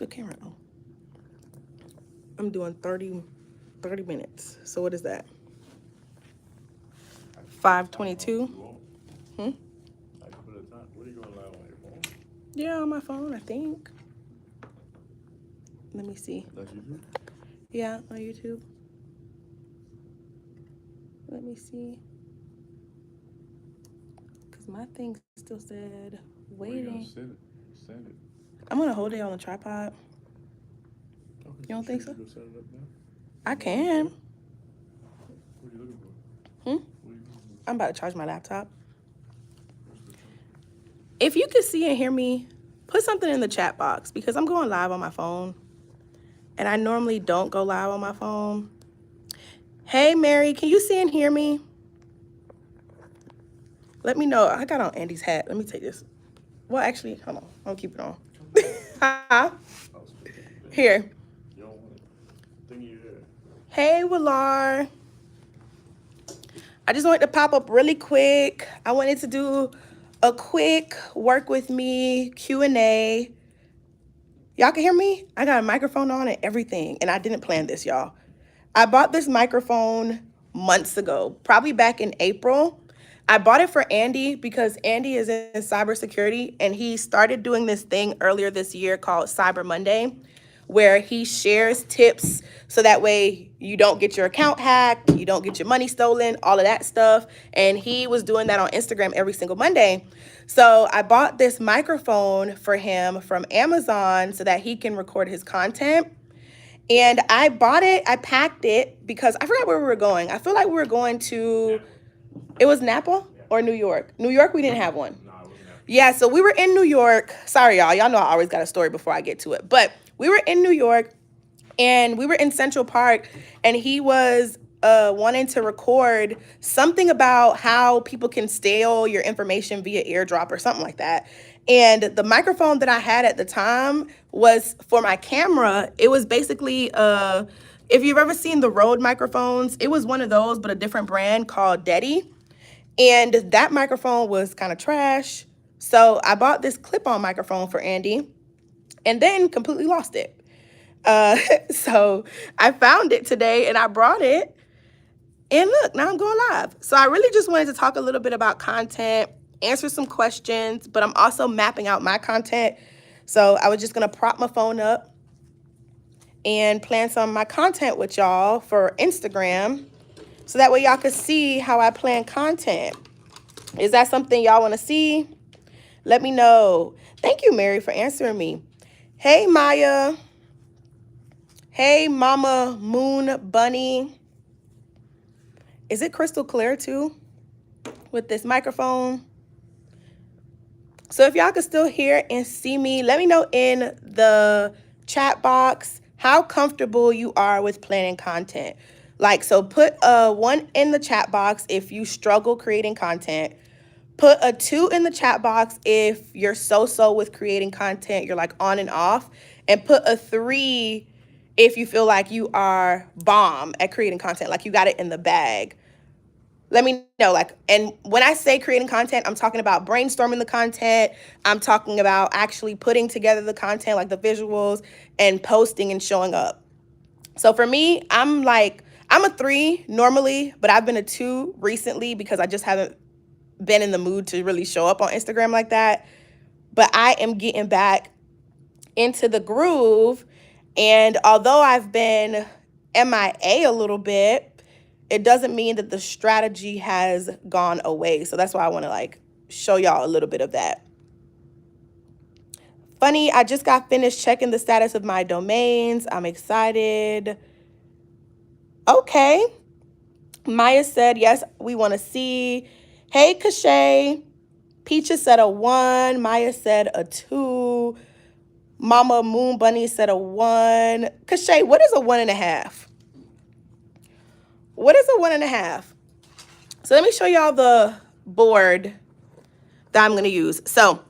the camera on? I'm doing 30 minutes. So what is that? How long 5:22. you want? Hmm? I can put a time. What are you going live on your phone? Yeah, on my phone, I think. Let me see. That's YouTube? Yeah, on YouTube. Let me see. Because my thing still said Where are you waiting. gonna send it? Send it. I'm going to hold it on the tripod. Okay, You so don't should think you so? go set it up now? I You already there? can. What are you looking for? Hmm? What are you looking I'm about to charge my laptop. for? What's the truth? If you can see and hear me, put something in the chat box because I'm going live on my phone. And I normally don't go live on my phone. Hey, Mary, can you see and hear me? Let me know. I got on Andy's hat. Let me take this. Well, actually, hold on. I'll keep it on. Come on. Huh? I was supposed to put that. Here. You don't want it. Thing you there. Hey, Willar. I just wanted to pop up really quick. I wanted to do a quick work with me Q&A. Y'all can hear me? I got a microphone on and everything, and I didn't plan this, y'all. I bought this microphone months ago, probably back in April. I bought it for Andy because Andy is in cybersecurity and he started doing this thing earlier this year called Cyber Monday, where he shares tips so that way you don't get your account hacked, you don't get your money stolen, all of that stuff. And he was doing that on Instagram every single Monday. So I bought this microphone for him from Amazon so that he can record his content. And I bought it, I packed it because I forgot where we were going. I feel like we were going to, Napa. it was Napa Yeah. or New York? New York, we didn't have one. No, it wasn't Napa. Yeah, so we were in New York. Sorry, y'all. Y'all know I always got a story before I get to it. But we were in New York and we were in Central Park and he was wanting to record something about how people can steal your information via airdrop or something like that. And the microphone that I had at the time was for my camera. It was basically if you've ever seen the Rode microphones, it was one of those, but a different brand called Dedi. And that microphone was kind of trash. So I bought this clip-on microphone for Andy and then completely lost it. So I found it today and I brought it. And look, now I'm going live. So I really just wanted to talk a little bit about content, answer some questions, but I'm also mapping out my content. So I was just going to prop my phone up and plan some of my content with y'all for Instagram. So that way y'all can see how I plan content. Is that something y'all want to see? Let me know. Thank you, Mary, for answering me. Hey, Maya. Hey, Mama Moon Bunny. Is it crystal clear too with this microphone? So if y'all can still hear and see me, let me know in the chat box how comfortable you are with planning content. Like, so put a 1 in the chat box if you struggle creating content. Put a 2 in the chat box if you're so-so with creating content, you're like on and off. And put a 3 if you feel like you are bomb at creating content, like you got it in the bag. Let me know. Like, and when I say creating content, I'm talking about brainstorming the content. I'm talking about actually putting together the content, like the visuals, and posting and showing up. So for me, I'm a 3 normally, but I've been a 2 recently because I just haven't been in the mood to really show up on Instagram like that. But I am getting back into the groove. And although I've been MIA a little bit, it doesn't mean that the strategy has gone away. So that's why I want to like show y'all a little bit of that. Funny, I just got finished checking the status of my domains. I'm excited. Okay. Maya said, yes, we want to see. Hey, Cachet. Peaches said a 1. Maya said a 2. Mama Moon Bunny said a 1. Cachet, what is a 1.5? What is a 1.5? So let me show y'all the board that I'm going to use. So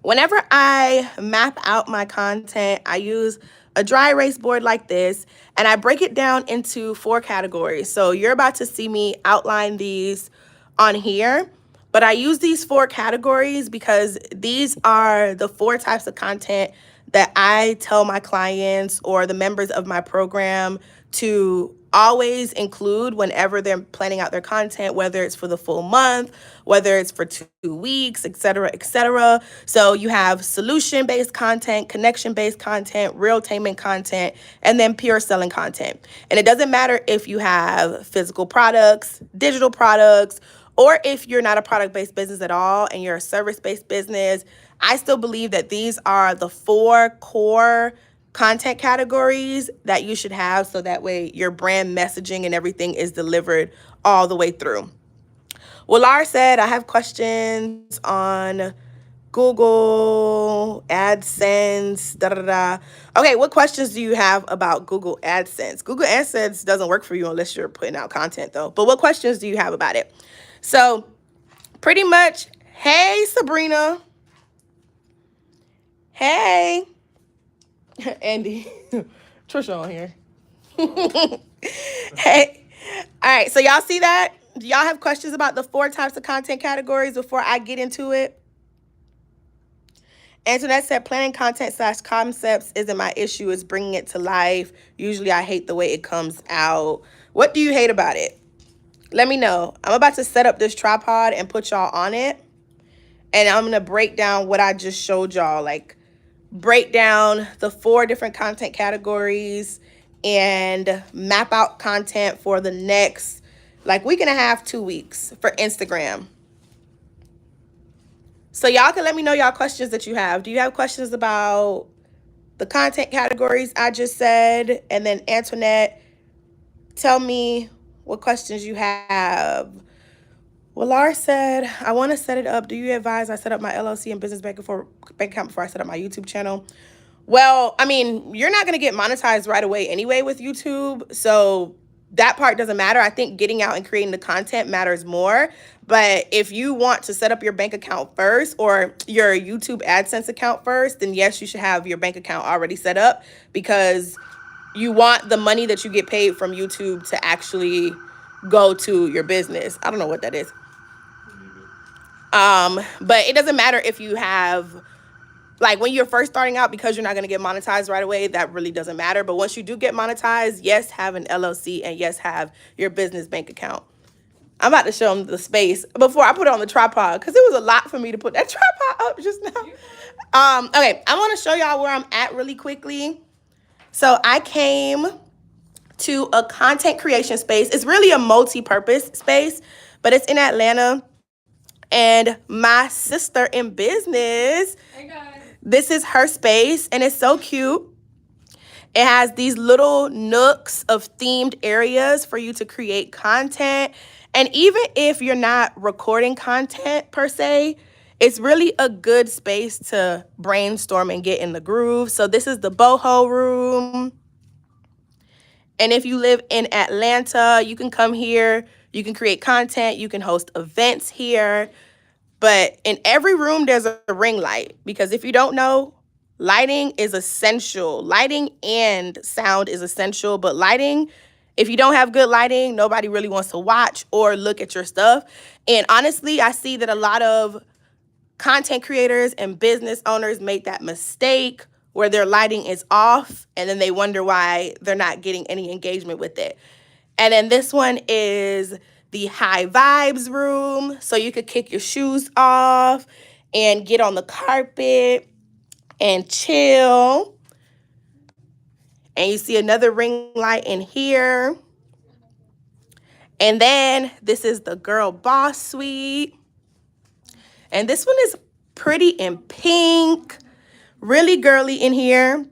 whenever I map out my content, I use a dry erase board like this, and I break it down into 4 categories. So you're about to see me outline these on here, but I use these 4 categories because these are the 4 types of content that I tell my clients or the members of my program to always include whenever they're planning out their content, whether it's for the full month, whether it's for 2 weeks, et cetera, et cetera. So you have solution-based content, connection-based content, real-tainment content, and then pure selling content. And it doesn't matter if you have physical products, digital products, or if you're not a product-based business at all and you're a service-based business. I still believe that these are the 4 core content categories that you should have so that way your brand messaging and everything is delivered all the way through. Well, Lar said, I have questions on Google AdSense, da da da. Okay, what questions do you have about Google AdSense? Google AdSense doesn't work for you unless you're putting out content, though. But what questions do you have about it? So, pretty much, hey, Sabrina. Hey. Andy. Trisha on here. Hey. All right, so y'all see that? Do y'all have questions about the 4 types of content categories before I get into it? Antoinette said, planning content / concepts isn't my issue. It's bringing it to life. Usually I hate the way it comes out. What do you hate about it? Let me know. I'm about to set up this tripod and put y'all on it. And I'm going to break down what I just showed y'all. Like, break down the 4 different content categories and map out content for the next, like, week and a half, 2 weeks for Instagram. So y'all can let me know y'all questions that you have. Do you have questions about the content categories I just said? And then Antoinette, tell me what questions you have. Well, Lars said, I want to set it up. Do you advise I set up my LLC and business bank account before I set up my YouTube channel? Well, I mean, you're not going to get monetized right away anyway with YouTube. So that part doesn't matter. I think getting out and creating the content matters more. But if you want to set up your bank account first or your YouTube AdSense account first, then yes, you should have your bank account already set up because you want the money that you get paid from YouTube to actually go to your business. I don't know what that is. But it doesn't matter if you have, like, when you're first starting out, because you're not going to get monetized right away, that really doesn't matter. But once you do get monetized, yes, have an LLC and yes, have your business bank account. I'm about to show them the space before I put it on the tripod because it was a lot for me to put that tripod up just now. Okay, I want to show y'all where I'm at really quickly. So I came to a content creation space. It's really a multi-purpose space, but it's in Atlanta. And my sister in business, hey guys, this is her space, and it's so cute. It has these little nooks of themed areas for you to create content. And even if you're not recording content per se, it's really a good space to brainstorm and get in the groove. So this is the boho room. And if you live in Atlanta, you can come here. You can create content. You can host events here. But in every room, there's a ring light. Because if you don't know, lighting is essential. Lighting and sound is essential. But lighting, if you don't have good lighting, nobody really wants to watch or look at your stuff. And honestly, I see that a lot of content creators and business owners make that mistake where their lighting is off and then they wonder why they're not getting any engagement with it. And then this one is the high vibes room. So you could kick your shoes off and get on the carpet and chill. And you see another ring light in here. And then this is the girl boss suite. And this one is pretty in pink, really girly in here.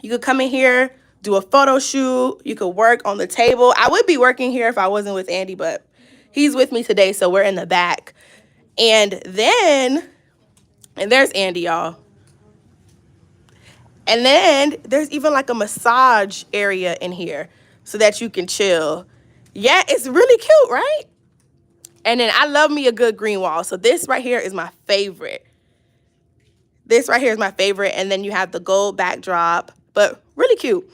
You could come in here, do a photo shoot. You could work on the table. I would be working here if I wasn't with Andy, but he's with me today, so we're in the back. And there's Andy, y'all. And then there's even like a massage area in here so that you can chill. Yeah, it's really cute, right? And then I love me a good green wall. So this right here is my favorite. This right here is my favorite. And then you have the gold backdrop, but really cute.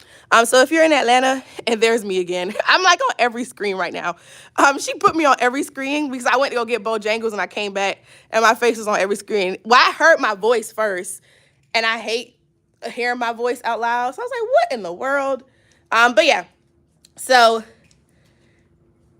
So if you're in Atlanta, and there's me again. I'm like on every screen right now. She put me on every screen because I went to go get Bojangles and I came back and my face was on every screen. Well, I heard my voice first and I hate hearing my voice out loud. So I was like, what in the world? But yeah, so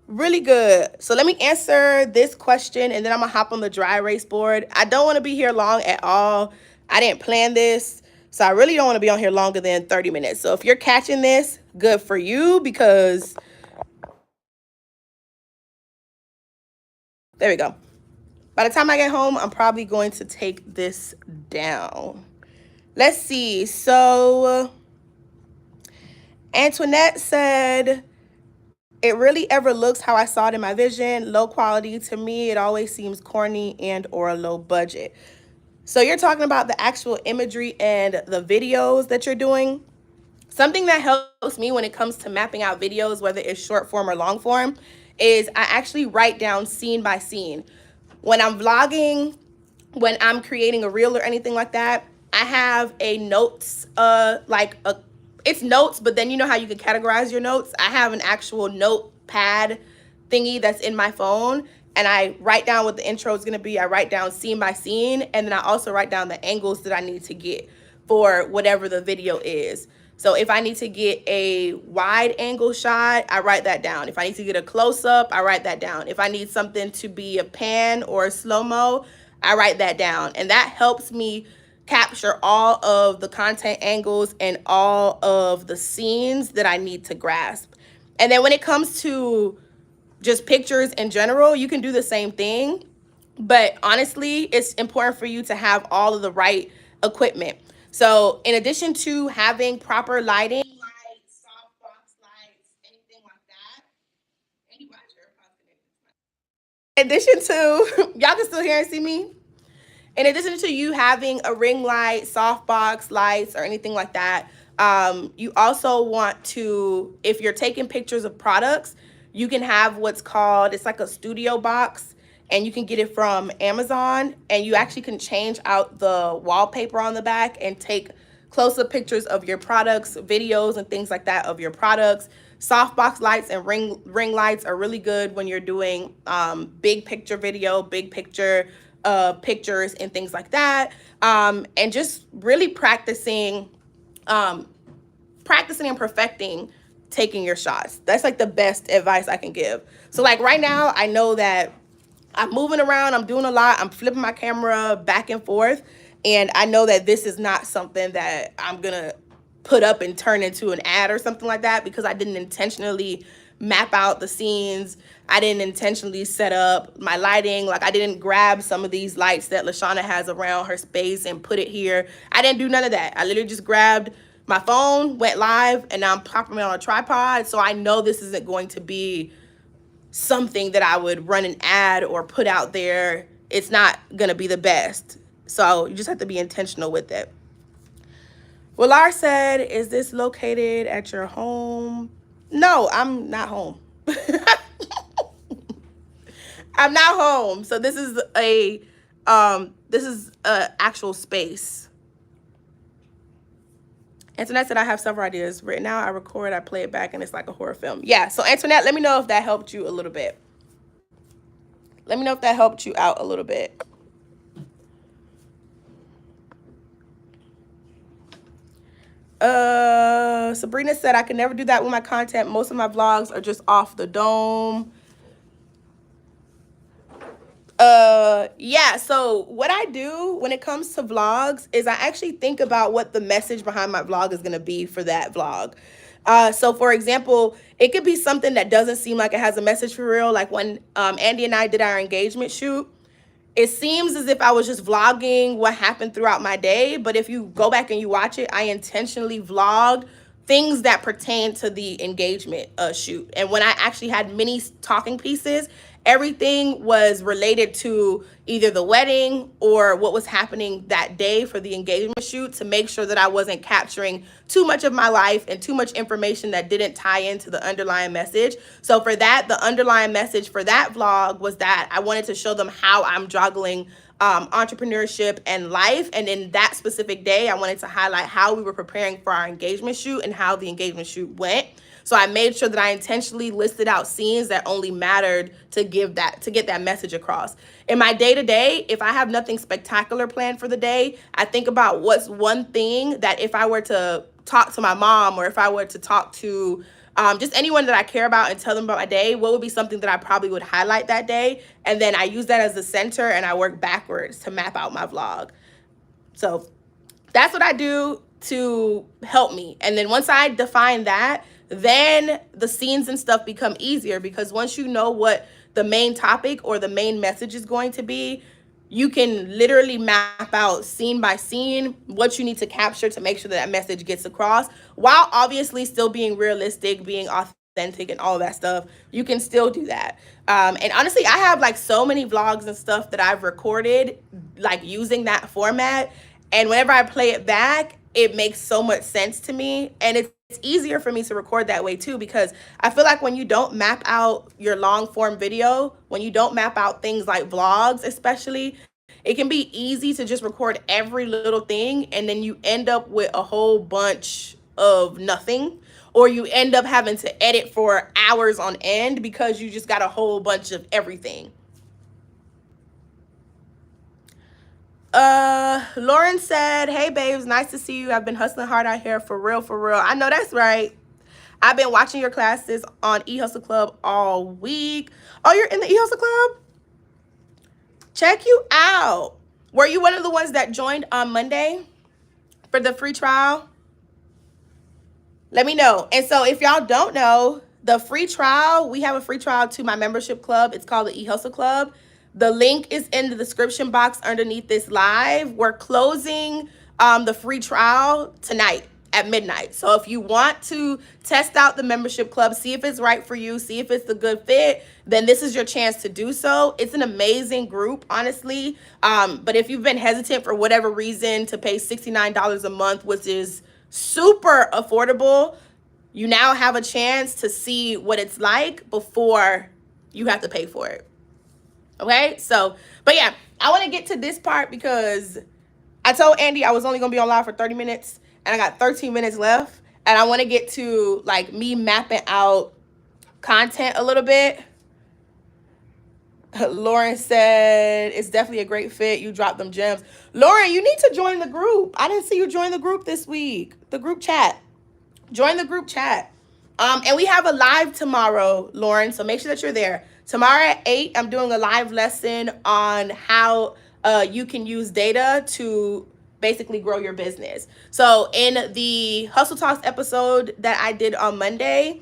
really good. So let me answer this question and then I'm gonna hop on the dry erase board. I don't want to be here long at all. I didn't plan this. So I really don't want to be on here longer than 30 minutes. So if you're catching this, good for you, because there we go. By the time I get home, I'm probably going to take this down. Let's see. So Antoinette said, it really ever looks how I saw it in my vision. Low quality. To me, it always seems corny and or low budget. So you're talking about the actual imagery and the videos that you're doing. Something that helps me when it comes to mapping out videos, whether it's short form or long form, is I actually write down scene by scene. When I'm vlogging, when I'm creating a reel or anything like that, I have a notes, it's notes, but then you know how you can categorize your notes. I have an actual notepad thingy that's in my phone, and I write down what the intro is going to be. I write down scene by scene, and then I also write down the angles that I need to get for whatever the video is. So if I need to get a wide angle shot, I write that down. If I need to get a close up, I write that down. If I need something to be a pan or a slow-mo, I write that down. And that helps me capture all of the content angles and all of the scenes that I need to grasp. And then when it comes to just pictures in general, you can do the same thing. But honestly, it's important for you to have all of the right equipment. So in addition to having proper lighting, lights, softbox lights, anything like that. In addition to, y'all can still hear and see me? In addition to you having a ring light, softbox lights, or anything like that, you also want to, if you're taking pictures of products, you can have what's called, it's like a studio box, and you can get it from Amazon, and you actually can change out the wallpaper on the back and take close-up pictures of your products, videos, and things like that of your products. Softbox lights and ring lights are really good when you're doing big picture video, big picture pictures and things like that. And just really practicing and perfecting taking your shots. That's like the best advice I can give. So like right now, I know that I'm moving around, I'm doing a lot, I'm flipping my camera back and forth, and I know that this is not something that I'm gonna put up and turn into an ad or something like that, because I didn't intentionally map out the scenes. I didn't intentionally set up my lighting. Like I didn't grab some of these lights that LaShawna has around her space and put it here. I didn't do none of that. I literally just grabbed my phone, went live, and now I'm popping it on a tripod. So I know this isn't going to be something that I would run an ad or put out there. It's not gonna be the best. So you just have to be intentional with it. Willar said, is this located at your home? No, I'm not home. I'm not home. So this is a actual space. Antoinette said, I have several ideas written out. I record, I play it back, and it's like a horror film. Yeah, so Antoinette, let me know if that helped you a little bit. Let me know if that helped you out a little bit. Sabrina said, I can never do that with my content. Most of my vlogs are just off the dome. Yeah, so what I do when it comes to vlogs is I actually think about what the message behind my vlog is going to be for that vlog. So for example, it could be something that doesn't seem like it has a message for real. Like when Andy and I did our engagement shoot, it seems as if I was just vlogging what happened throughout my day. But if you go back and you watch it, I intentionally vlogged things that pertain to the engagement shoot. And when I actually had many talking pieces, everything was related to either the wedding or what was happening that day for the engagement shoot, to make sure that I wasn't capturing too much of my life and too much information that didn't tie into the underlying message. So for that, the underlying message for that vlog was that I wanted to show them how I'm juggling entrepreneurship and life. And in that specific day, I wanted to highlight how we were preparing for our engagement shoot and how the engagement shoot went. So I made sure that I intentionally listed out scenes that only mattered to get that message across. In my day to day, if I have nothing spectacular planned for the day, I think about what's one thing that if I were to talk to my mom, or if I were to talk to just anyone that I care about and tell them about my day, what would be something that I probably would highlight that day? And then I use that as the center and I work backwards to map out my vlog. So that's what I do to help me. And then once I define that, then the scenes and stuff become easier, because once you know what the main topic or the main message is going to be, you can literally map out scene by scene what you need to capture to make sure that message gets across, while obviously still being realistic, being authentic, and all that stuff. You can still do that. And honestly, I have like so many vlogs and stuff that I've recorded like using that format. And whenever I play it back, it makes so much sense to me. And it's easier for me to record that way too, because I feel like when you don't map out your long form video, when you don't map out things like vlogs, especially, it can be easy to just record every little thing and then you end up with a whole bunch of nothing, or you end up having to edit for hours on end because you just got a whole bunch of everything. Lauren said, "Hey babes, nice to see you. I've been hustling hard out here, for real, for real." I know that's right. I've been watching your classes on eHustle Club all week. Oh, you're in the eHustle Club? Check you out. Were you one of the ones that joined on Monday for the free trial? Let me know. And so if y'all don't know, the free trial, we have a free trial to my membership club. It's called the eHustle Club. The link is in the description box underneath this live. We're closing the free trial tonight at midnight. So if you want to test out the membership club, see if it's right for you, see if it's a good fit, then this is your chance to do so. It's an amazing group, honestly. But if you've been hesitant for whatever reason to pay $69 a month, which is super affordable, you now have a chance to see what it's like before you have to pay for it. Okay, so, but yeah, I want to get to this part because I told Andy I was only going to be on live for 30 minutes and I got 13 minutes left. And I want to get to like me mapping out content a little bit. Lauren said, it's definitely a great fit. You dropped them gems. Lauren, you need to join the group. I didn't see you join the group this week. The group chat. Join the group chat. And we have a live tomorrow, Lauren, so make sure that you're there. Tomorrow at 8, I'm doing a live lesson on how you can use data to basically grow your business. So in the Hustle Talks episode that I did on Monday,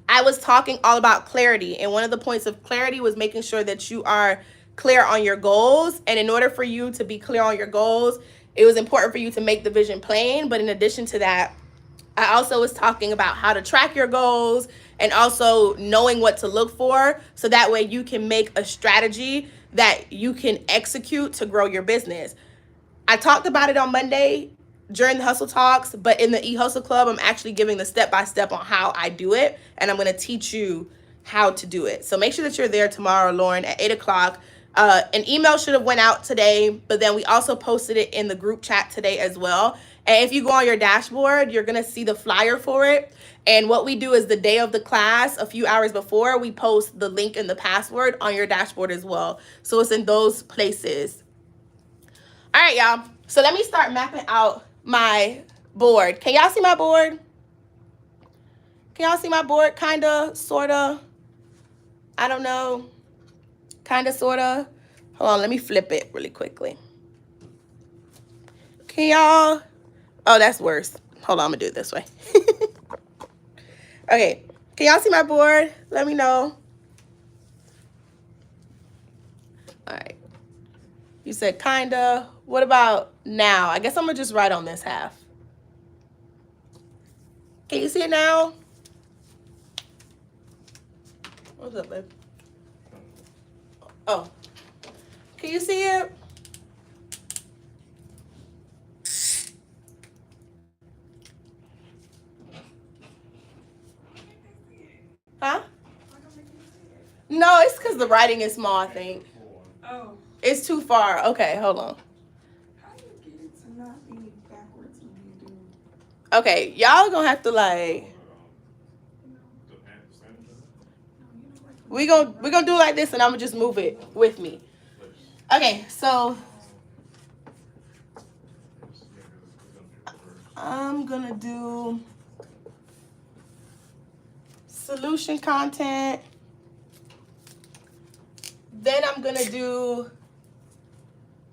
I was talking all about clarity. And one of the points of clarity was making sure that you are clear on your goals. And in order for you to be clear on your goals, it was important for you to make the vision plain. But in addition to that, I also was talking about how to track your goals and also knowing what to look for, so that way you can make a strategy that you can execute to grow your business. I talked about it on Monday during the Hustle Talks, but in the eHustle Club, I'm actually giving the step-by-step on how I do it, and I'm going to teach you how to do it. So make sure that you're there tomorrow, Lauren, at 8 o'clock. An email should have went out today, but then we also posted it in the group chat today as well. And if you go on your dashboard, you're going to see the flyer for it. And what we do is the day of the class, a few hours before, we post the link and the password on your dashboard as well. So it's in those places. All right, y'all. So let me start mapping out my board. Can y'all see my board? Can y'all see my board? Kinda, sorta. I don't know. Kinda, sorta. Hold on, let me flip it really quickly. Can y'all? Oh, that's worse. Hold on, I'm gonna do it this way. Okay, can y'all see my board? Let me know. All right. You said kinda. What about now? I guess I'm gonna just write on this half. Can you see it now? What's up, babe? Oh, can you see it? Huh? No, it's because the writing is small, I think. Oh. It's too far. Okay, hold on. How do you get it to not be backwards when you do? Okay, y'all gonna have to like. We gonna do it like this, and I'm gonna just move it with me. Okay, so I'm gonna do solution content. Then I'm gonna do.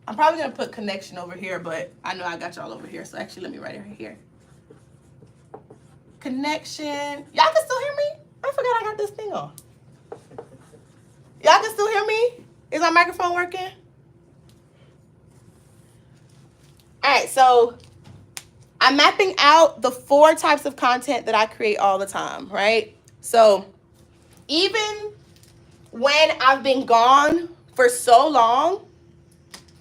I'm probably gonna put connection over here, but I know I got y'all over here, so actually let me write it right here. Connection. Y'all can still hear me? I forgot I got this thing on. Y'all can still hear me? Is my microphone working? All right, so I'm mapping out the 4 types of content that I create all the time, right? So even when I've been gone for so long,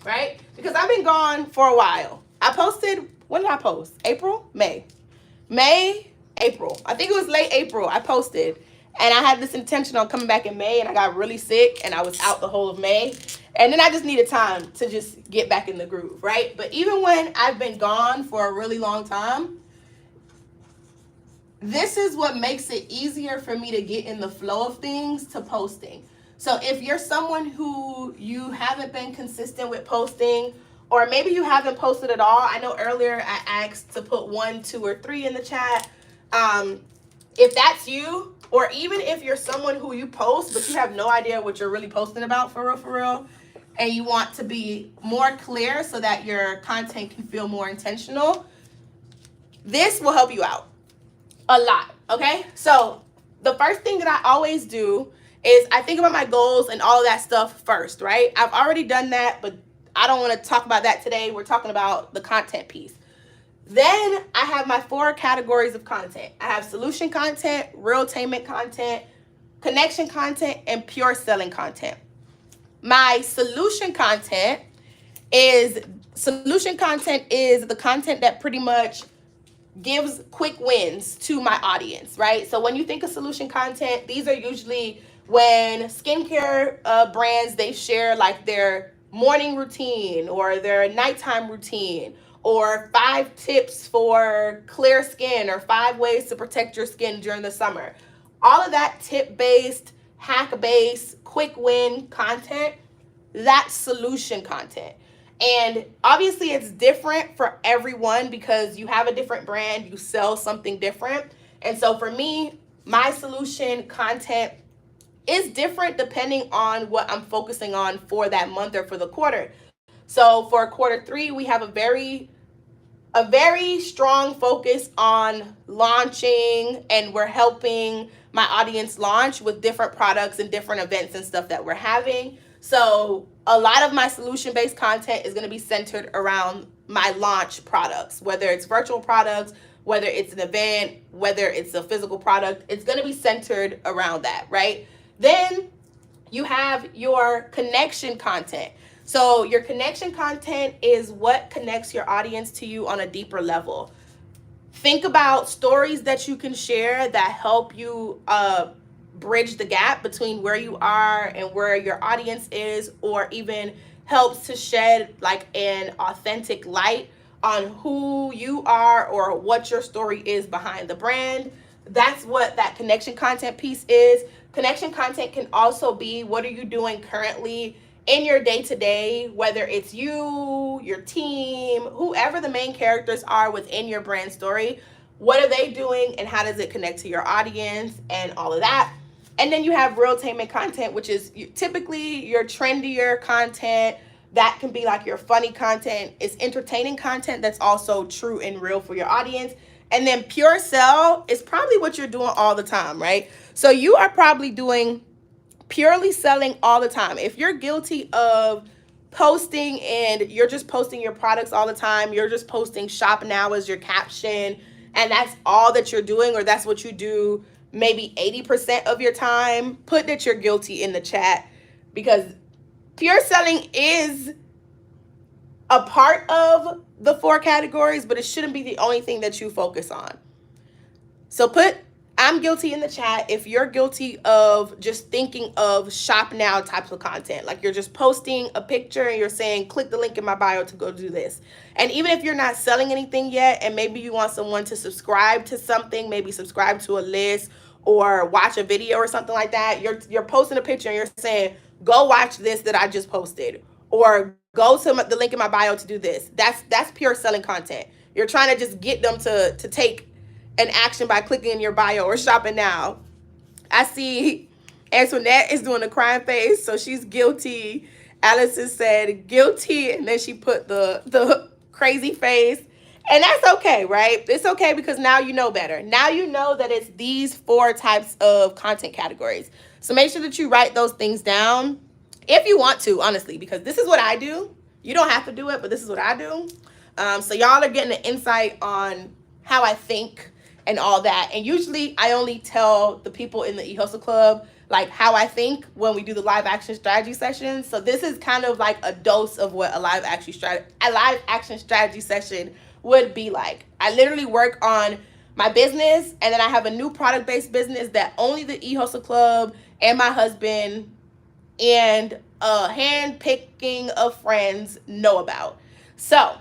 right? Because I've been gone for a while. I posted, when did I post? April? May, April. I think it was late April I posted. And I had this intention on coming back in May, and I got really sick, and I was out the whole of May. And then I just needed time to just get back in the groove, right? But even when I've been gone for a really long time, this is what makes it easier for me to get in the flow of things to posting. So if you're someone who you haven't been consistent with posting, or maybe you haven't posted at all, I know earlier I asked to put 1, 2, or 3 in the chat. If that's you, or even if you're someone who you post, but you have no idea what you're really posting about for real, and you want to be more clear so that your content can feel more intentional, this will help you out a lot, okay? So the first thing that I always do is I think about my goals and all of that stuff first, right? I've already done that, but I don't want to talk about that today. We're talking about the content piece. Then I have my 4 categories of content. I have solution content, realtainment content, connection content, and pure selling content. My solution content is the content that pretty much gives quick wins to my audience, right? So when you think of solution content, these are usually when skincare brands, they share like their morning routine or their nighttime routine, or 5 tips for clear skin, or 5 ways to protect your skin during the summer. All of that tip-based, hack-based, quick win content, that's solution content. And obviously it's different for everyone because you have a different brand, you sell something different. And so for me, my solution content is different depending on what I'm focusing on for that month or for the quarter. So for quarter 3, we have a very strong focus on launching, and we're helping my audience launch with different products and different events and stuff that we're having. So a lot of my solution-based content is going to be centered around my launch products, whether it's virtual products, whether it's an event, whether it's a physical product, it's going to be centered around that, right? Then you have your connection content. So your connection content is what connects your audience to you on a deeper level. Think about stories that you can share that help you bridge the gap between where you are and where your audience is, or even helps to shed like an authentic light on who you are or what your story is behind the brand. That's what that connection content piece is. Connection content can also be, what are you doing currently in your day-to-day, whether it's you, your team, whoever the main characters are within your brand story, what are they doing and how does it connect to your audience and all of that. And then you have realtainment content, which is typically your trendier content. That can be like your funny content. It's entertaining content that's also true and real for your audience. And then pure sell is probably what you're doing all the time, right? So you are probably doing purely selling all the time. If you're guilty of posting and you're just posting your products all the time, you're just posting shop now as your caption, and that's all that you're doing, or that's what you do maybe 80% of your time, put that you're guilty in the chat, because pure selling is a part of the 4 categories, but it shouldn't be the only thing that you focus on. So put I'm guilty in the chat if you're guilty of just thinking of shop now types of content. Like you're just posting a picture and you're saying, click the link in my bio to go do this. And even if you're not selling anything yet, and maybe you want someone to subscribe to something, maybe subscribe to a list or watch a video or something like that, you're posting a picture and you're saying, go watch this that I just posted, or go to the link in my bio to do this. That's pure selling content. You're trying to just get them to take an action by clicking in your bio or shopping now. I see Antoinette is doing a crying face, so she's guilty. Allison said guilty, and then she put the crazy face. And that's okay, right? It's okay because now you know better. Now you know that it's these 4 types of content categories. So make sure that you write those things down if you want to, honestly, because this is what I do. You don't have to do it, but this is what I do. So y'all are getting an insight on how I think and all that. And usually I only tell the people in the eHustle Club like how I think when we do the live action strategy sessions. So this is kind of like a dose of what a live action strategy session would be like. I literally work on my business, and then I have a new product-based business that only the eHustle Club and my husband and a hand picking of friends know about. So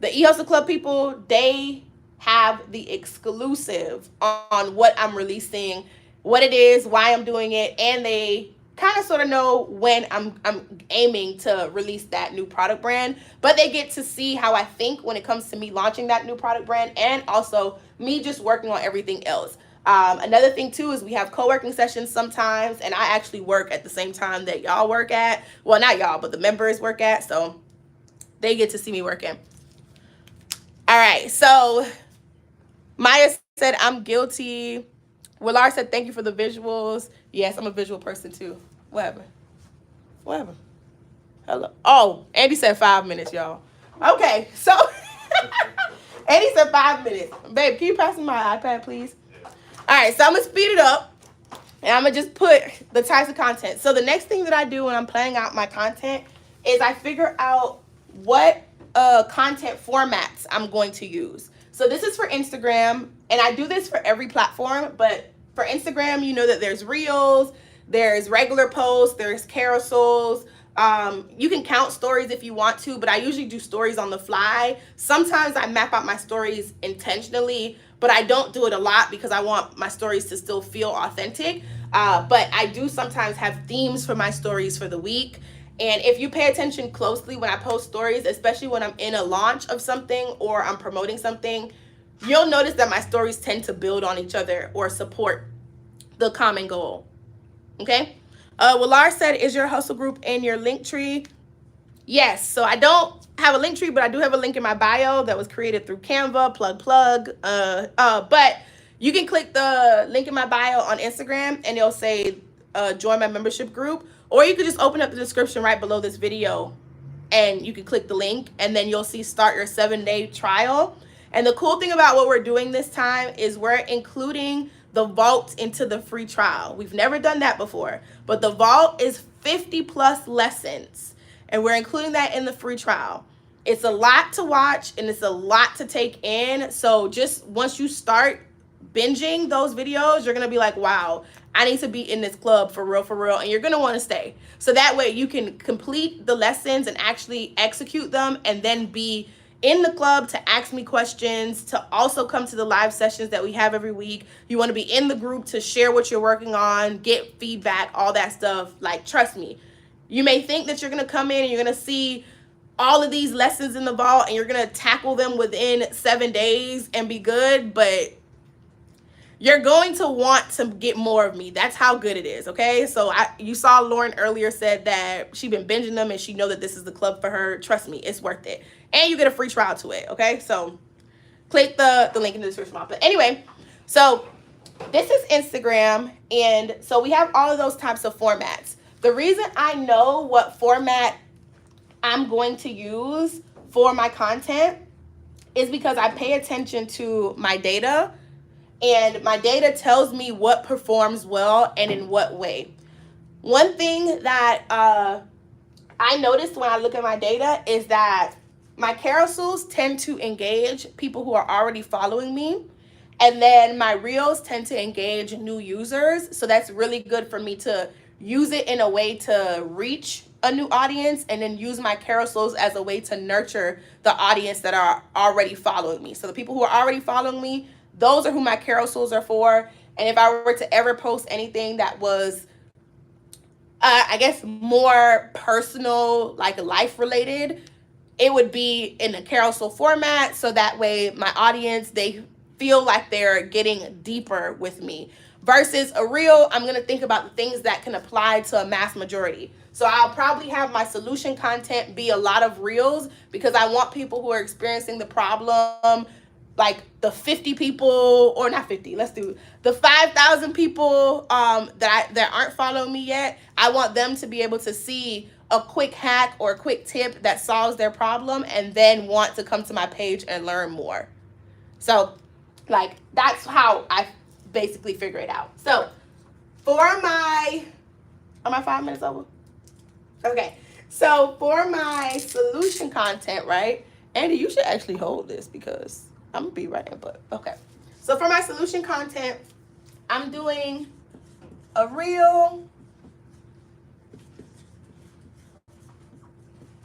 the eHustle Club people, they have the exclusive on what I'm releasing, what it is, why I'm doing it, and they kind of sort of know when I'm aiming to release that new product brand. But they get to see how I think when it comes to me launching that new product brand, and also me just working on everything else. Another thing too is we have co-working sessions sometimes, and I actually work at the same time that y'all work at. Well, not y'all, but the members work at, so they get to see me working. All right, so Maya said, I'm guilty. Willard said, thank you for the visuals. Yes, I'm a visual person too. Whatever. Hello. Oh, Andy said 5 minutes, y'all. Okay, so Andy said 5 minutes. Babe, can you pass me my iPad, please? All right, so I'm going to speed it up, and I'm going to just put the types of content. So the next thing that I do when I'm planning out my content is I figure out what content formats I'm going to use. So this is for Instagram, and I do this for every platform, but for Instagram, you know that there's Reels, there's regular posts, there's carousels. You can count stories if you want to, but I usually do stories on the fly. Sometimes I map out my stories intentionally, but I don't do it a lot because I want my stories to still feel authentic. But I do sometimes have themes for my stories for the week. And if you pay attention closely when I post stories, especially when I'm in a launch of something or I'm promoting something, you'll notice that my stories tend to build on each other or support the common goal. Okay? Willard said, is your hustle group in your link tree? Yes. So I don't have a link tree, but I do have a link in my bio that was created through Canva, plug. But you can click the link in my bio on Instagram and it'll say join my membership group. Or you could just open up the description right below this video and you can click the link and then you'll see start your 7-day trial. And the cool thing about what we're doing this time is we're including the vault into the free trial. We've never done that before, but the vault is 50 plus lessons and we're including that in the free trial. It's a lot to watch and it's a lot to take in. So just once you start binging those videos, you're gonna be like, wow, I need to be in this club for real, and you're gonna want to stay. So that way you can complete the lessons and actually execute them and then be in the club to ask me questions, to also come to the live sessions that we have every week. You want to be in the group to share what you're working on, get feedback, all that stuff. Like, trust me, you may think that you're gonna come in and you're gonna see all of these lessons in the vault and you're gonna tackle them within 7 days and be good, but you're going to want to get more of me. That's how good it is, okay? So you saw Lauren earlier said that she been binging them and she know that this is the club for her. Trust me, it's worth it. And you get a free trial to it, okay? So click the link in the description box. But anyway, so this is Instagram. And so we have all of those types of formats. The reason I know what format I'm going to use for my content is because I pay attention to my data. And my data tells me what performs well and in what way. One thing that I noticed when I look at my data is that my carousels tend to engage people who are already following me. And then my reels tend to engage new users. So that's really good for me to use it in a way to reach a new audience, and then use my carousels as a way to nurture the audience that are already following me. So the people who are already following me, those are who my carousels are for. And if I were to ever post anything that was I guess more personal, like life related, it would be in a carousel format, so that way my audience, they feel like they're getting deeper with me. Versus a reel, I'm going to think about the things that can apply to a mass majority. So I'll probably have my solution content be a lot of reels, because I want people who are experiencing the problem, like the 50 people, or not 50, let's do the 5,000 people that aren't following me yet. I want them to be able to see a quick hack or a quick tip that solves their problem, and then want to come to my page and learn more. So like that's how I basically figure it out. So for my, are my 5 minutes over? Okay, so for my solution content, right? Andy, you should actually hold this, because I'm gonna be writing, but okay. So for my solution content, I'm doing a reel.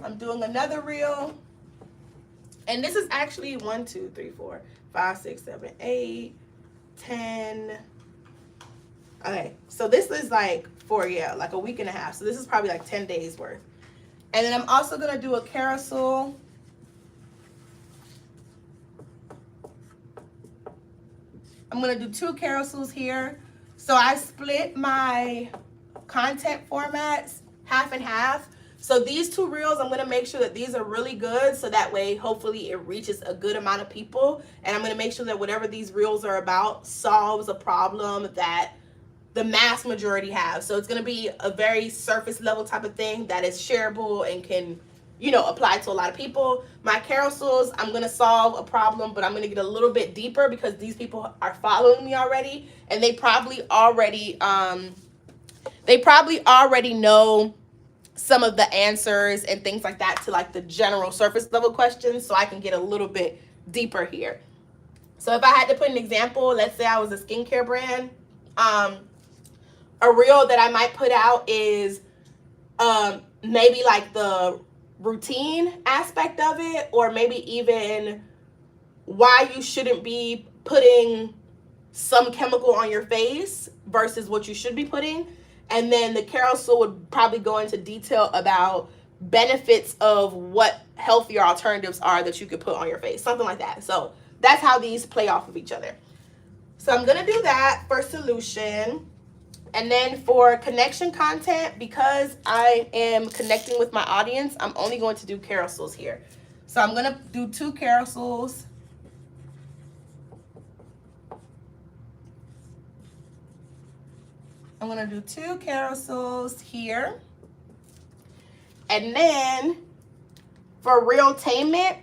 I'm doing another reel. And this is actually 1, 2, 3, 4, 5, 6, 7, 8, 10. Okay, so this is like for, like a week and a half. So this is probably like 10 days worth. And then I'm also gonna do a carousel. I'm gonna do 2 carousels here. So I split my content formats half and half. So these 2 reels, I'm gonna make sure that these are really good, so that way hopefully it reaches a good amount of people. And I'm gonna make sure that whatever these reels are about solves a problem that the mass majority have. So it's gonna be a very surface level type of thing that is shareable and can, apply to a lot of people. My carousels, I'm gonna solve a problem, but I'm gonna get a little bit deeper, because these people are following me already, and they probably already know some of the answers and things like that to like the general surface level questions, so I can get a little bit deeper here. So if I had to put an example, let's say I was a skincare brand, a reel that I might put out is maybe like the routine aspect of it, or maybe even why you shouldn't be putting some chemical on your face versus what you should be putting. And then the carousel would probably go into detail about benefits of what healthier alternatives are that you could put on your face, something like that. So that's how these play off of each other. So I'm gonna do that for solution. And then for connection content, because I am connecting with my audience, I'm only going to do carousels here. So I'm gonna do 2 carousels. I'm gonna do 2 carousels here. And then for realtainment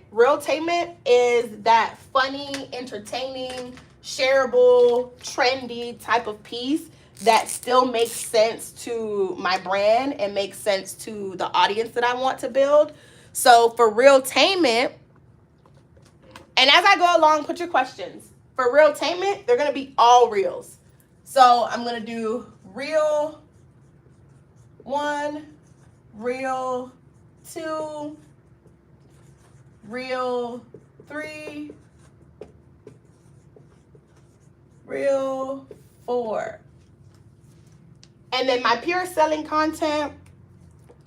is that funny, entertaining, shareable, trendy type of piece that still makes sense to my brand and makes sense to the audience that I want to build. So for realtainment, and as I go along, put your questions. For realtainment, they're gonna be all reels. So I'm gonna do reel 1, reel 2, reel 3, reel 4. And then my pure selling content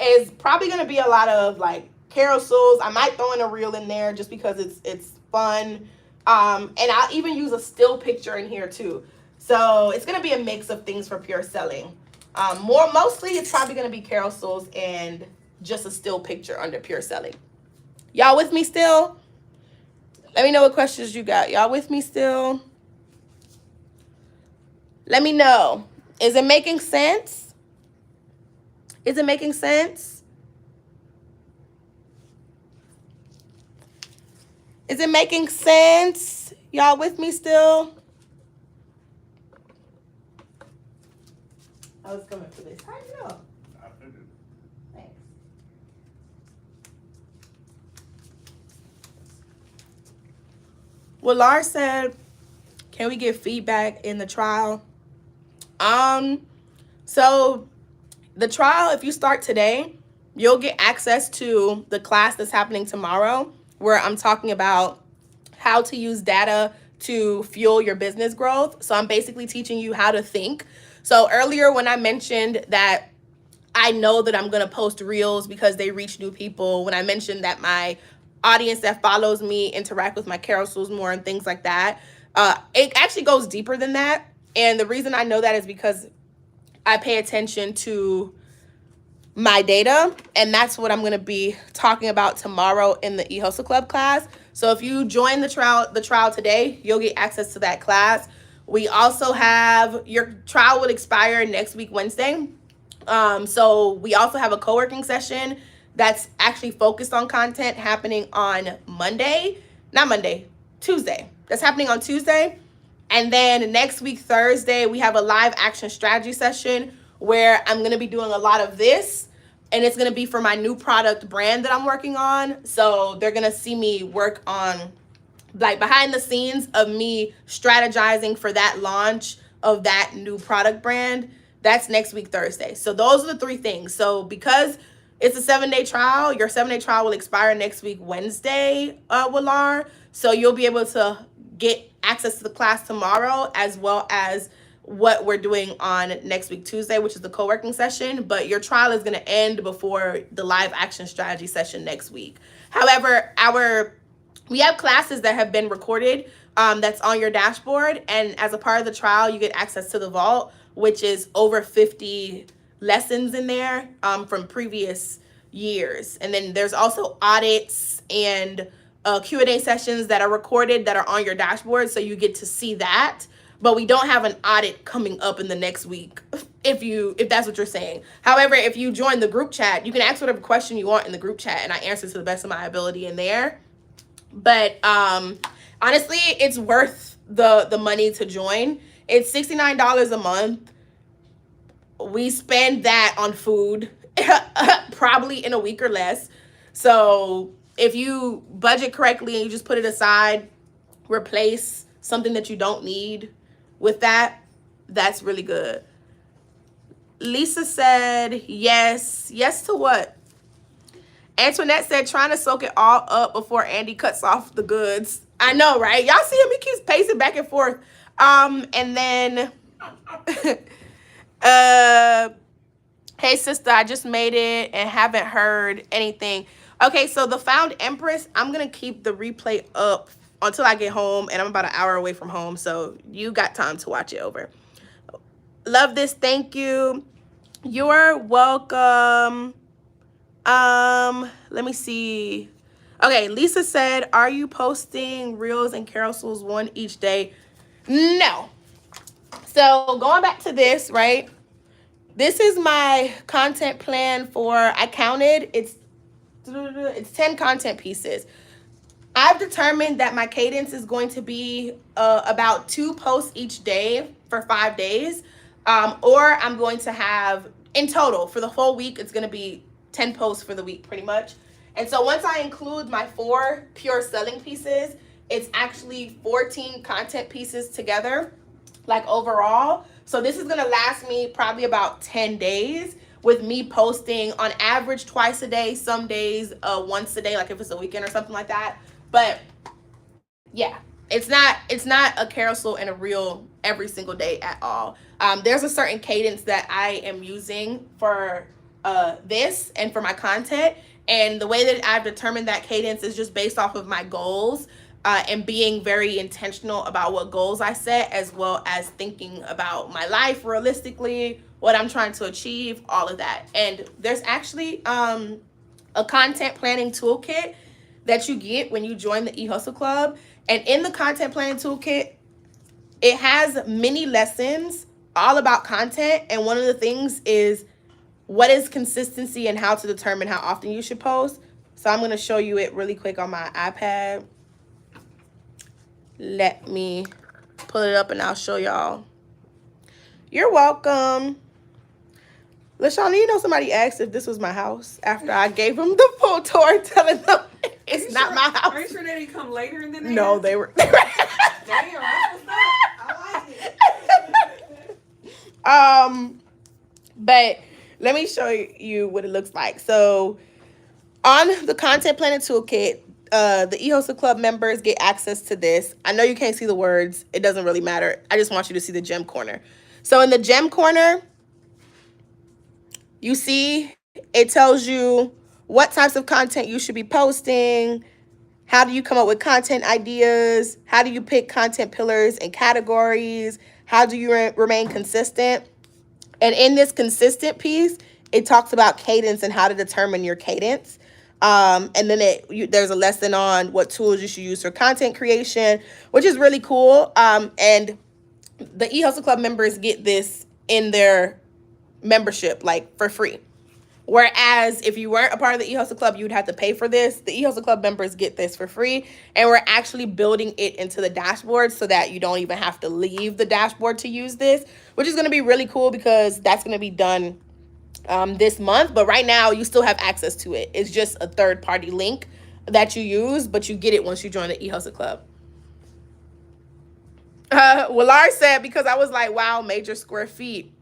is probably going to be a lot of like carousels. I might throw in a reel in there just because it's fun. And I'll even use a still picture in here too. So it's going to be a mix of things for pure selling. Mostly it's probably going to be carousels and just a still picture under pure selling. Y'all with me still? Let me know what questions you got. Y'all with me still? Let me know. Is it making sense? Is it making sense? Is it making sense? Y'all with me still? I was coming for this. How do you know? I figured. Thanks. Well, Lars said, Can we get feedback in the trial? So the trial, if you start today, you'll get access to the class that's happening tomorrow, where I'm talking about how to use data to fuel your business growth. So I'm basically teaching you how to think. So earlier when I mentioned that I know that I'm gonna post reels because they reach new people, when I mentioned that my audience that follows me interact with my carousels more and things like that, it actually goes deeper than that. And the reason I know that is because I pay attention to my data, and that's what I'm going to be talking about tomorrow in the eHustle Club class. So if you join the trial today, you'll get access to that class. We also have, your trial will expire next week Wednesday. So we also have a co-working session that's actually focused on content happening on Tuesday. That's happening on Tuesday. And then next week, Thursday, we have a live action strategy session where I'm going to be doing a lot of this. And it's going to be for my new product brand that I'm working on. So they're going to see me work on like behind the scenes of me strategizing for that launch of that new product brand. That's next week, Thursday. So those are the three things. So because it's a 7-day trial, your 7-day trial will expire next week, Wednesday, Willar. So you'll be able to get access to the class tomorrow, as well as what we're doing on next week, Tuesday, which is the co-working session. But your trial is going to end before the live action strategy session next week. However, we have classes that have been recorded that's on your dashboard. And as a part of the trial, you get access to the vault, which is over 50 lessons in there from previous years. And then there's also audits and Q&A sessions that are recorded that are on your dashboard. So you get to see that. But we don't have an audit coming up in the next week, if that's what you're saying. However, if you join the group chat, you can ask whatever question you want in the group chat, and I answer to the best of my ability in there. But honestly, it's worth the money to join. It's $69 a month. We spend that on food probably in a week or less. So if you budget correctly and you just put it aside, replace something that you don't need with that, that's really good. Lisa said yes. Yes to what? Antoinette said trying to soak it all up before Andy cuts off the goods. I know, right? Y'all see him? He keeps pacing back and forth. And then hey sister, I just made it and haven't heard anything. Okay, so the Found Empress, I'm gonna keep the replay up until I get home, and I'm about an hour away from home, so you got time to watch it over. Love this. Thank you. You're welcome. Let me see. Okay, Lisa said, are you posting reels and carousels one each day? No. So going back to this, right? This is my content plan for, I counted, it's 10 content pieces. I've determined that my cadence is going to be about 2 posts each day for 5 days. Or I'm going to have, in total, for the whole week, it's going to be 10 posts for the week, pretty much. And so once I include my 4 pure selling pieces, it's actually 14 content pieces together, like overall. So this is going to last me probably about 10 days with me posting on average twice a day, some days once a day, like if it's a weekend or something like that. But yeah, it's not a carousel and a reel every single day at all. There's a certain cadence that I am using for this and for my content. And the way that I've determined that cadence is just based off of my goals and being very intentional about what goals I set, as well as thinking about my life realistically, what I'm trying to achieve, all of that. And there's actually a content planning toolkit that you get when you join the eHustle Club. And in the content planning toolkit, it has many lessons all about content. And one of the things is what is consistency and how to determine how often you should post. So I'm going to show you it really quick on my iPad. Let me pull it up and I'll show y'all. You're welcome. LaShawna, you know somebody asked if this was my house after I gave them the full tour, telling them it's not my house. Are you sure they didn't come later than that? No, they were. Damn, what's that? um, but let me show you what it looks like. So on the content planning toolkit, the eHosted Club members get access to this. I know you can't see the words. It doesn't really matter. I just want you to see the gem corner. So in the gem corner, you see it tells you what types of content you should be posting. How do you come up with content ideas? How do you pick content pillars and categories? How do you remain consistent? And in this consistent piece, it talks about cadence and how to determine your cadence. And then there's a lesson on what tools you should use for content creation, which is really cool. And the eHustle Club members get this in their membership, like for free. Whereas if you weren't a part of the eHustle Club, you would have to pay for this. The eHustle Club members get this for free. And we're actually building it into the dashboard so that you don't even have to leave the dashboard to use this, which is going to be really cool because that's going to be done this month. But right now, you still have access to it. It's just a third-party link that you use, but you get it once you join the eHustle Club. Willard said, because I was like, wow, major square feet.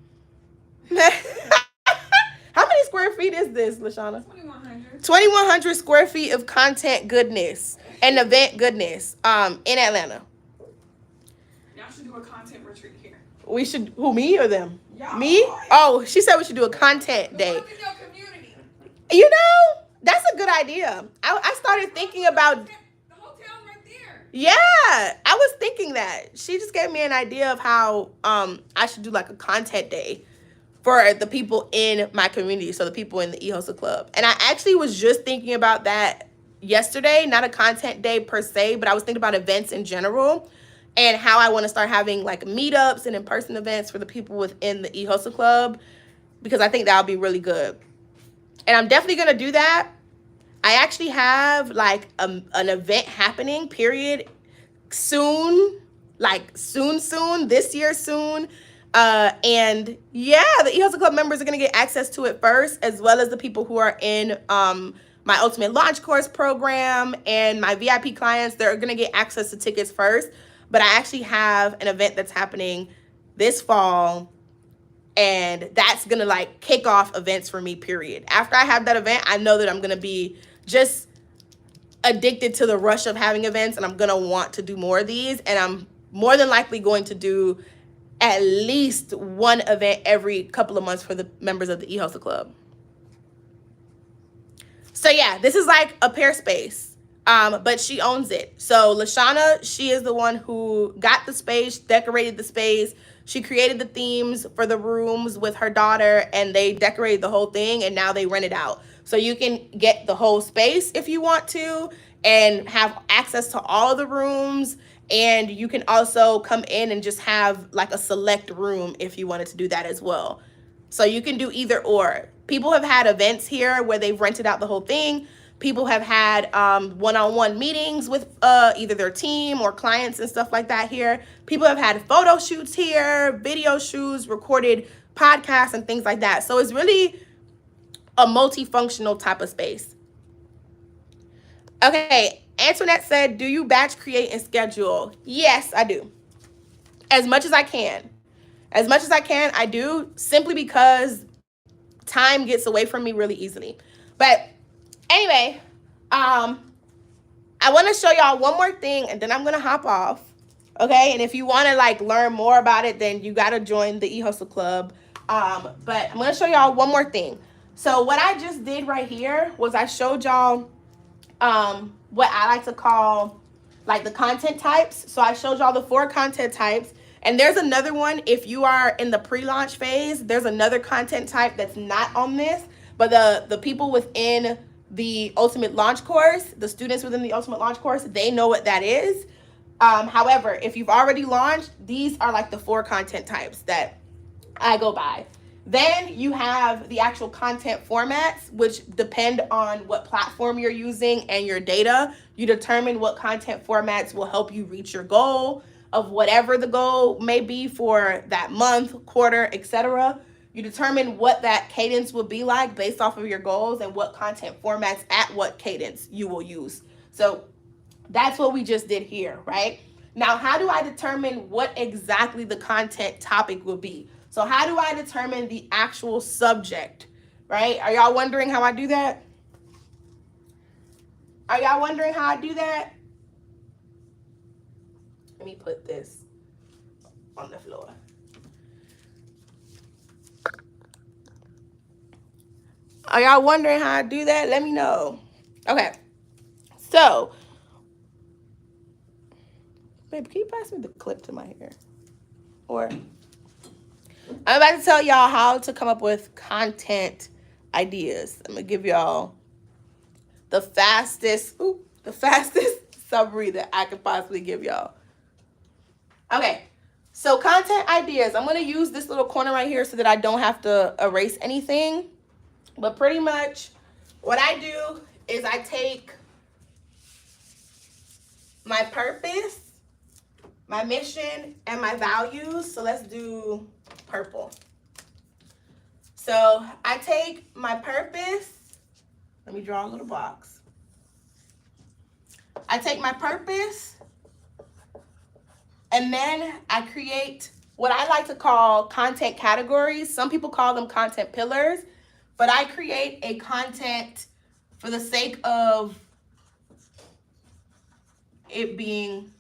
How many square feet is this, Lashana? 2,100. 2,100 square feet of content goodness and event goodness in Atlanta. Y'all should do a content retreat here. We should, who, me or them? Y'all. Me? Oh, she said we should do a content day. Look in your community. You know, that's a good idea. I started thinking about... The hotel's right there. Yeah, I was thinking that. She just gave me an idea of how I should do like a content day for the people in my community, so the people in the eHosted Club. And I actually was just thinking about that yesterday, not a content day per se, but I was thinking about events in general and how I want to start having like meetups and in-person events for the people within the eHosted Club, because I think that'll be really good. And I'm definitely going to do that. I actually have like an event happening, period, soon, like soon, this year soon. And yeah, the eHustle Club members are going to get access to it first, as well as the people who are in my Ultimate Launch Course program and my VIP clients. They're going to get access to tickets first. But I actually have an event that's happening this fall, and that's going to like kick off events for me, period. After I have that event, I know that I'm going to be just addicted to the rush of having events, and I'm going to want to do more of these. And I'm more than likely going to do at least one event every couple of months for the members of the eHustle Club. So yeah, this is like a pair space, but she owns it. So Lashana, she is the one who got the space, decorated the space. She created the themes for the rooms with her daughter, and they decorated the whole thing, and now they rent it out. So you can get the whole space if you want to and have access to all of the rooms. And you can also come in and just have like a select room if you wanted to do that as well. So you can do either or. People have had events here where they've rented out the whole thing. People have had one-on-one meetings with either their team or clients and stuff like that here. People have had photo shoots here, video shoots, recorded podcasts and things like that. So it's really a multifunctional type of space. Okay, Antoinette said, do you batch create and schedule? Yes, I do. As much as I can. As much as I can, I do, simply because time gets away from me really easily. But anyway, I want to show y'all one more thing, and then I'm going to hop off. Okay, and if you want to like learn more about it, then you got to join the eHustle Club. But I'm going to show y'all one more thing. So what I just did right here was I showed y'all what I like to call like the content types. So I showed y'all the 4 content types, and there's another one. If you are in the pre-launch phase, there's another content type that's not on this, but the people within the Ultimate Launch Course, the students within the Ultimate Launch Course, they know what that is. However, if you've already launched, these are like the 4 content types that I go by. Then you have the actual content formats, which depend on what platform you're using and your data. You determine what content formats will help you reach your goal of whatever the goal may be for that month, quarter, etc. You determine what that cadence will be like based off of your goals and what content formats at what cadence you will use. So that's what we just did here, right? Now, how do I determine what exactly the content topic will be? So how do I determine the actual subject, right? Are y'all wondering how I do that? Are y'all wondering how I do that? Let me put this on the floor. Are y'all wondering how I do that? Let me know. Okay. So, babe, can you pass me the clip to my hair? Or I'm about to tell y'all how to come up with content ideas. I'm gonna give y'all the fastest summary that I could possibly give y'all. Okay, so content ideas. I'm gonna use this little corner right here so that I don't have to erase anything. But pretty much what I do is I take my purpose, my mission, and my values. So let's do purple. So I take my purpose. Let me draw a little box. I take my purpose, and then I create what I like to call content categories. Some people call them content pillars, but I create a content for the sake of it being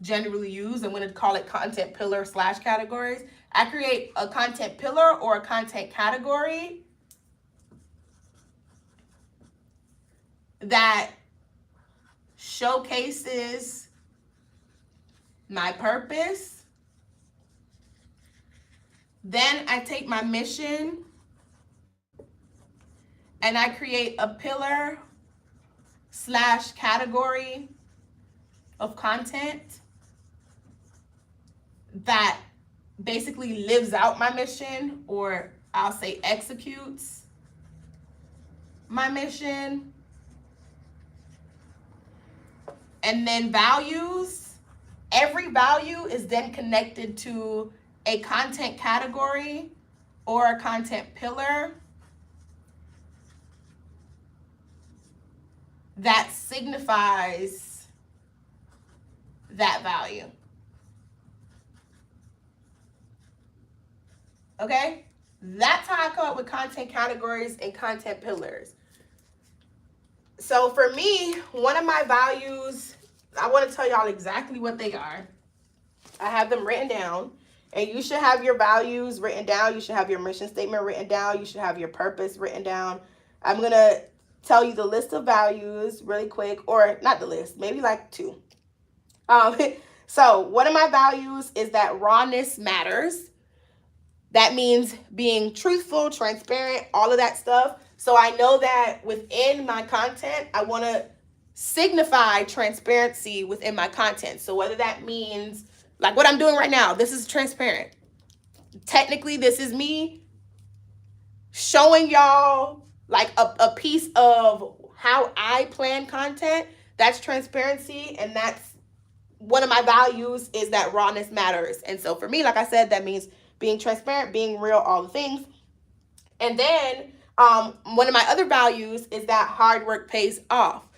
generally used. I'm going to call it content pillar / categories. I create a content pillar or a content category that showcases my purpose. Then I take my mission and I create a pillar / category of content that basically lives out my mission, or I'll say executes my mission. And then values. Every value is then connected to a content category or a content pillar that signifies that value. Okay? That's how I come up with content categories and content pillars. So for me, one of my values, I want to tell y'all exactly what they are. I have them written down, and you should have your values written down. You should have your mission statement written down. You should have your purpose written down. I'm going to tell you the list of values really quick, or not the list, maybe like 2. So one of my values is that rawness matters. That means being truthful, transparent, all of that stuff. So I know that within my content, I want to signify transparency within my content. So whether that means, like what I'm doing right now, this is transparent. Technically, this is me showing y'all like a piece of how I plan content. That's transparency, and that's one of my values, is that rawness matters. And so for me, like I said, that means being transparent, being real, all the things. And then one of my other values is that hard work pays off.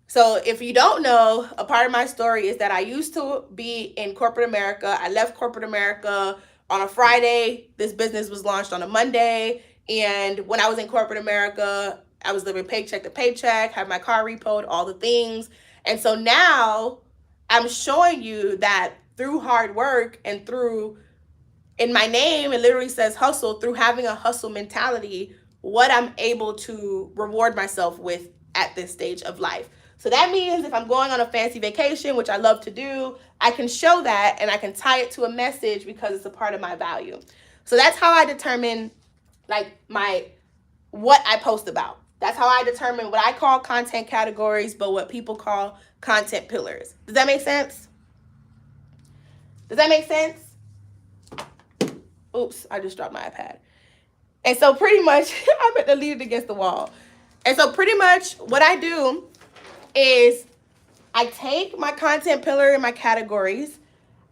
So if you don't know, a part of my story is that I used to be in corporate America. I left corporate America on a Friday. This business was launched on a Monday. And when I was in corporate America, I was living paycheck to paycheck, had my car repoed, all the things. And so now I'm showing you that through hard work and through, in my name, it literally says hustle, through having a hustle mentality, what I'm able to reward myself with at this stage of life. So that means if I'm going on a fancy vacation, which I love to do, I can show that and I can tie it to a message because it's a part of my value. So that's how I determine like what I post about. That's how I determine what I call content categories, but what people call content pillars. Does that make sense? Does that make sense? Oops, I just dropped my iPad. And so pretty much, I meant to lean it against the wall. And so pretty much what I do is I take my content pillar and my categories.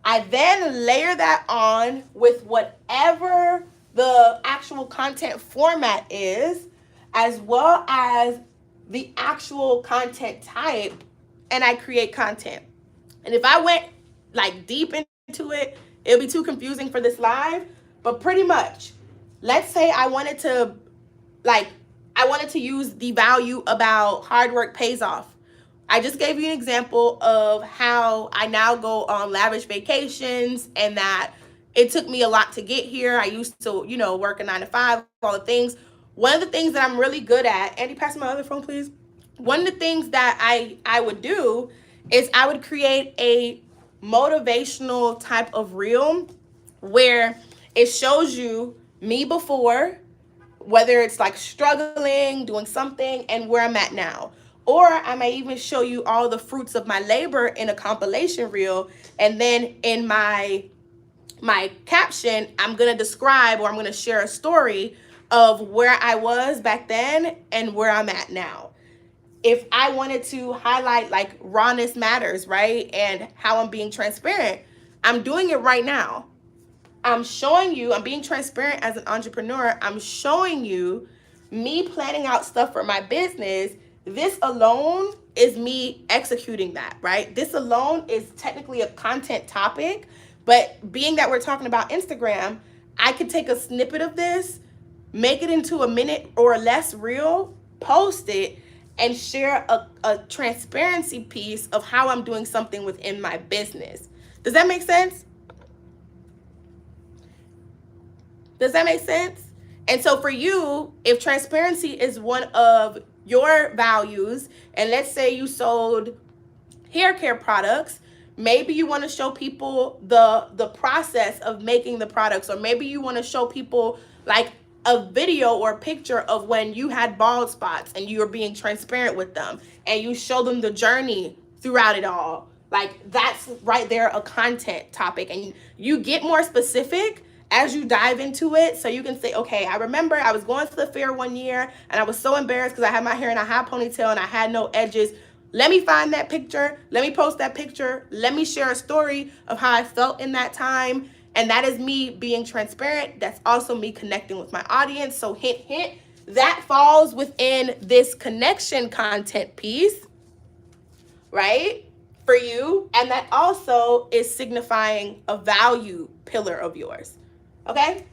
I then layer that on with whatever the actual content format is, as well as the actual content type, and I create content. And if I went like deep into it, it'll be too confusing for this live. But pretty much, let's say like, I wanted to use the value about hard work pays off. I just gave you an example of how I now go on lavish vacations and that it took me a lot to get here. I used to, work a 9 to 5, all the things. One of the things that I'm really good at, Andy, pass me my other phone, please. One of the things that I would do is I would create a motivational type of reel where it shows you me before, whether it's like struggling, doing something, and where I'm at now. Or I may even show you all the fruits of my labor in a compilation reel. And then in my caption, I'm going to describe, or I'm going to share a story of where I was back then and where I'm at now. If I wanted to highlight like rawness matters, right? And how I'm being transparent, I'm doing it right now. I'm showing you, I'm being transparent as an entrepreneur. I'm showing you me planning out stuff for my business. This alone is me executing that, right? This alone is technically a content topic, but being that we're talking about Instagram, I could take a snippet of this, make it into a minute or less reel, post it, and share a transparency piece of how I'm doing something within my business. Does that make sense? Does that make sense? And so for you, if transparency is one of your values, and let's say you sold hair care products, maybe you want to show people the process of making the products, or maybe you want to show people like a video or a picture of when you had bald spots and you were being transparent with them, and you show them the journey throughout it all. Like, that's right there a content topic, and you get more specific as you dive into it. So you can say, okay, I remember I was going to the fair one year and I was so embarrassed because I had my hair in a high ponytail and I had no edges. Let me find that picture. Let me post that picture. Let me share a story of how I felt in that time. And that is me being transparent. That's also me connecting with my audience. So hint, hint, that falls within this connection content piece, right? For you. And that also is signifying a value pillar of yours. Okay?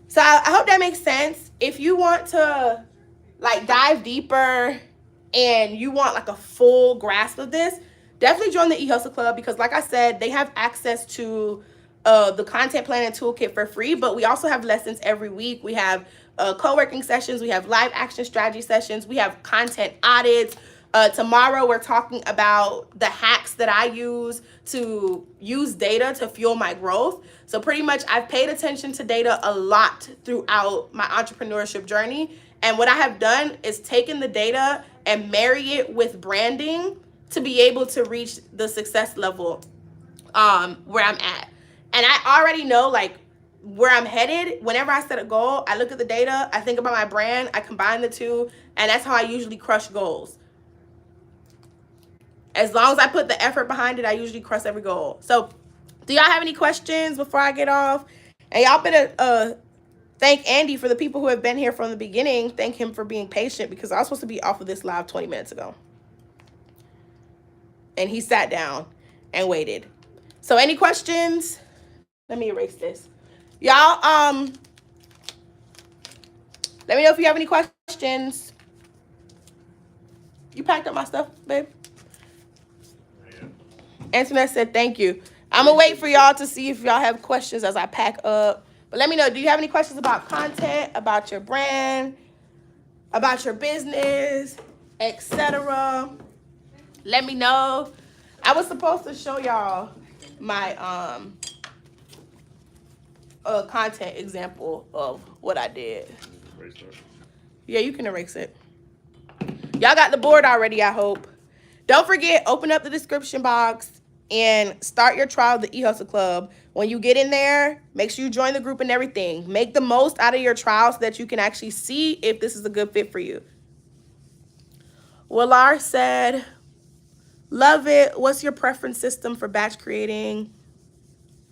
So I hope that makes sense. If you want to like dive deeper and you want like a full grasp of this, definitely join the eHustle Club, because like I said, they have access to the content planning toolkit for free, but we also have lessons every week. We have co-working sessions. We have live action strategy sessions. We have content audits. Tomorrow we're talking about the hacks that I use to use data to fuel my growth. So pretty much I've paid attention to data a lot throughout my entrepreneurship journey. And what I have done is taken the data and marry it with branding to be able to reach the success level where I'm at. And I already know like where I'm headed. Whenever I set a goal, I look at the data, I think about my brand, I combine the two, and that's how I usually crush goals. As long as I put the effort behind it, I usually crush every goal. So do y'all have any questions before I get off? And y'all better thank Andy for the people who have been here from the beginning. Thank him for being patient, because I was supposed to be off of this live 20 minutes ago. And he sat down and waited. So any questions? Let me erase this. Y'all, let me know if you have any questions. You packed up my stuff, babe? Antoinette said thank you. I'm going to wait for y'all to see if y'all have questions as I pack up. But let me know, do you have any questions about content, about your brand, about your business, etc.? Let me know. I was supposed to show y'all my content example of what I did. Yeah, you can erase it. Y'all got the board already, I hope. Don't forget, open up the description box and start your trial of the eHustle Club. When you get in there, make sure you join the group and everything. Make the most out of your trial so that you can actually see if this is a good fit for you. Willar said, love it. What's your preference system for batch creating?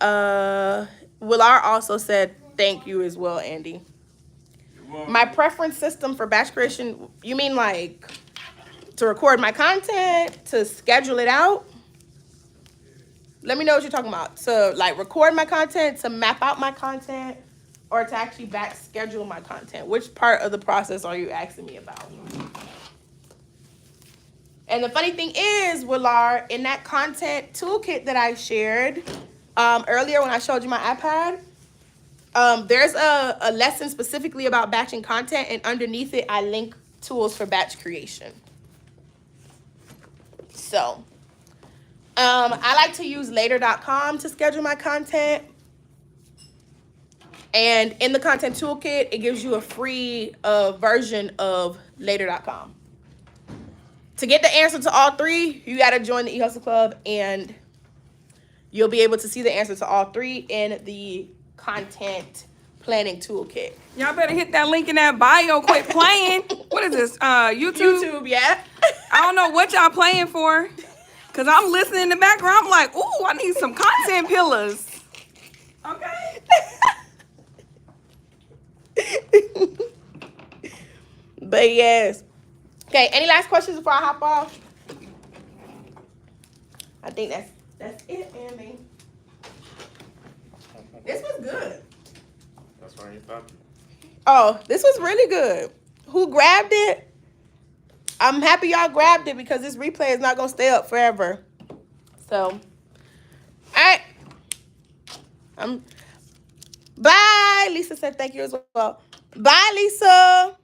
Willar also said, thank you as well, Andy. My preference system for batch creation, you mean like to record my content, to schedule it out? Let me know what you're talking about. To like record my content, to map out my content. or to actually back schedule my content? Which part of the process are you asking me about? And the funny thing is, Willard, in that content toolkit that I shared earlier when I showed you my iPad, there's a lesson specifically about batching content, and underneath it, I link tools for batch creation. So, I like to use later.com to schedule my content. And in the content toolkit, it gives you a free version of later.com. To get the answer to all three, you got to join the eHustle Club, and you'll be able to see the answer to all three in the content planning toolkit. Y'all better hit that link in that bio. Quit playing. What is this? YouTube? YouTube, yeah. I don't know what y'all playing for. Because I'm listening in the background. I'm like, ooh, I need some content pillars. Okay. But yes. Okay, any last questions before I hop off? I think that's it, Andy. This was good. That's why you thought. Oh, this was really good. Who grabbed it? I'm happy y'all grabbed it because this replay is not going to stay up forever. So, all right. Bye. Lisa said thank you as well. Bye, Lisa.